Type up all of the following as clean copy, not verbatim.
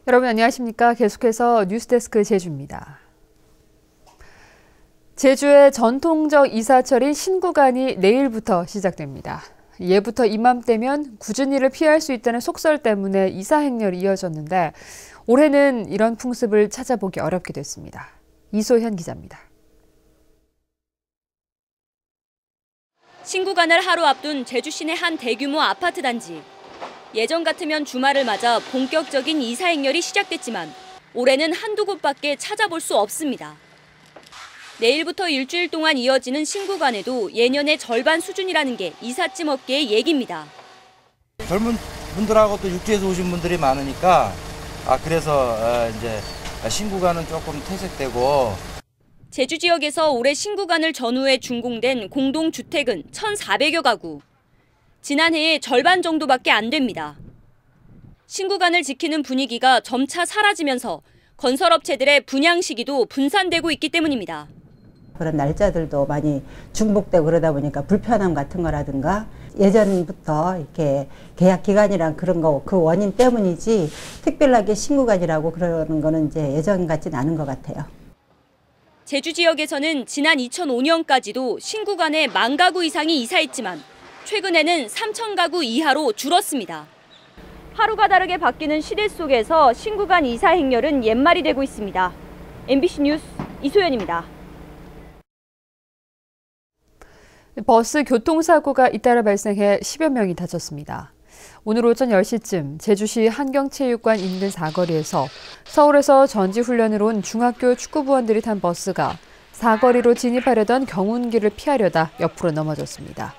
여러분 안녕하십니까? 계속해서 뉴스데스크 제주입니다. 제주의 전통적 이사철인 신구간이 내일부터 시작됩니다. 예부터 이맘때면 굳은 일을 피할 수 있다는 속설 때문에 이사 행렬이 이어졌는데 올해는 이런 풍습을 찾아보기 어렵게 됐습니다. 이소현 기자입니다. 신구간을 하루 앞둔 제주 시내 한 대규모 아파트 단지. 예전 같으면 주말을 맞아 본격적인 이사 행렬이 시작됐지만 올해는 한두 곳밖에 찾아볼 수 없습니다. 내일부터 일주일 동안 이어지는 신구간에도 예년의 절반 수준이라는 게 이삿짐 업계의 얘기입니다. 젊은 분들하고 또 육지에서 오신 분들이 많으니까 그래서 이제 신구간은 조금 퇴색되고. 제주 지역에서 올해 신구간을 전후해 준공된 공동주택은 1,400여 가구. 지난해의 절반 정도밖에 안 됩니다. 신구간을 지키는 분위기가 점차 사라지면서 건설업체들의 분양 시기도 분산되고 있기 때문입니다. 그런 날짜들도 많이 중복되고 그러다 보니까 불편함 같은 거라든가 예전부터 이렇게 계약 기간이랑 그런 거 그 원인 때문이지 특별하게 신구간이라고 그러는 거는 이제 예전 같지는 않은 것 같아요. 제주 지역에서는 지난 2005년까지도 신구간에 10,000가구 이상이 이사했지만 최근에는 3,000가구 이하로 줄었습니다. 하루가 다르게 바뀌는 시대 속에서 신구간 이사 행렬은 옛말이 되고 있습니다. MBC 뉴스 이소연입니다. 버스 교통사고가 잇따라 발생해 10여 명이 다쳤습니다. 오늘 오전 10시쯤 제주시 한경체육관 인근 사거리에서 서울에서 전지훈련을 온 중학교 축구부원들이 탄 버스가 사거리로 진입하려던 경운기를 피하려다 옆으로 넘어졌습니다.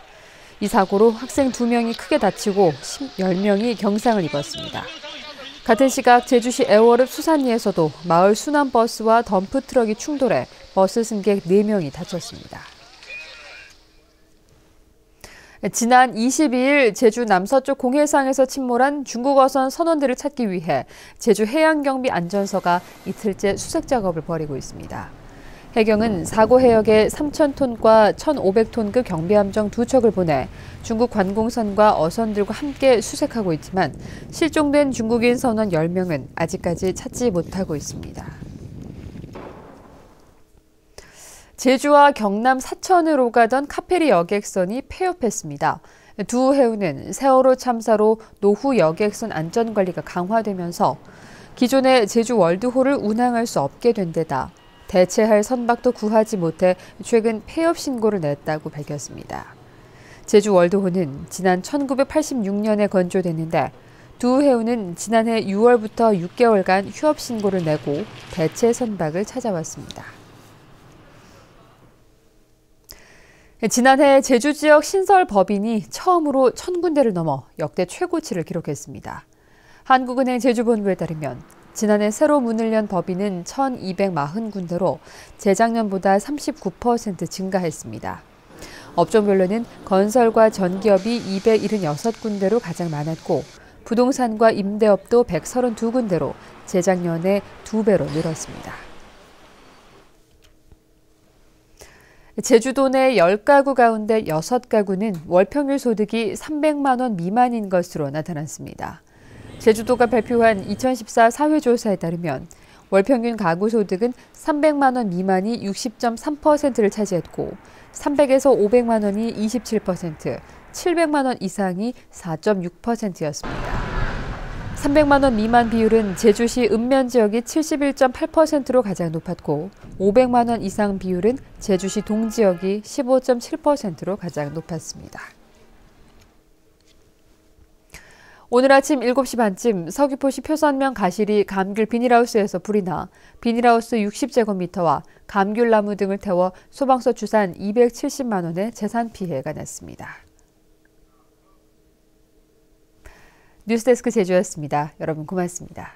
이 사고로 학생 2명이 크게 다치고 10명이 경상을 입었습니다. 같은 시각 제주시 애월읍 수산리에서도 마을 순환버스와 덤프트럭이 충돌해 버스 승객 4명이 다쳤습니다. 지난 22일 제주 남서쪽 공해상에서 침몰한 중국 어선 선원들을 찾기 위해 제주 해양경비안전서가 이틀째 수색 작업을 벌이고 있습니다. 해경은 사고 해역에 3,000톤과 1,500톤급 경비함정 2척을 보내 중국 관공선과 어선들과 함께 수색하고 있지만 실종된 중국인 선원 10명은 아직까지 찾지 못하고 있습니다. 제주와 경남 사천으로 가던 카페리 여객선이 폐업했습니다. 두 해운은 세월호 참사로 노후 여객선 안전관리가 강화되면서 기존의 제주 월드호를 운항할 수 없게 된 데다 대체할 선박도 구하지 못해 최근 폐업 신고를 냈다고 밝혔습니다. 제주 월드호는 지난 1986년에 건조됐는데 두 해운은 지난해 6월부터 6개월간 휴업 신고를 내고 대체 선박을 찾아왔습니다. 지난해 제주 지역 신설 법인이 처음으로 1,000군데를 넘어 역대 최고치를 기록했습니다. 한국은행 제주본부에 따르면 지난해 새로 문을 연 법인은 1,240군데로 재작년보다 39% 증가했습니다. 업종별로는 건설과 전기업이 276군데로 가장 많았고 부동산과 임대업도 132군데로 재작년에 2배로 늘었습니다. 제주도 내 10가구 가운데 6가구는 월평균 소득이 300만 원 미만인 것으로 나타났습니다. 제주도가 발표한 2014 사회조사에 따르면 월평균 가구 소득은 300만 원 미만이 60.3%를 차지했고 300에서 500만 원이 27%, 700만 원 이상이 4.6%였습니다. 300만 원 미만 비율은 제주시 읍면 지역이 71.8%로 가장 높았고 500만 원 이상 비율은 제주시 동지역이 15.7%로 가장 높았습니다. 오늘 아침 7시 반쯤 서귀포시 표선면 가시리 감귤 비닐하우스에서 불이 나 비닐하우스 60제곱미터와 감귤나무 등을 태워 소방서 추산 270만 원의 재산 피해가 났습니다. 뉴스데스크 제주였습니다. 여러분 고맙습니다.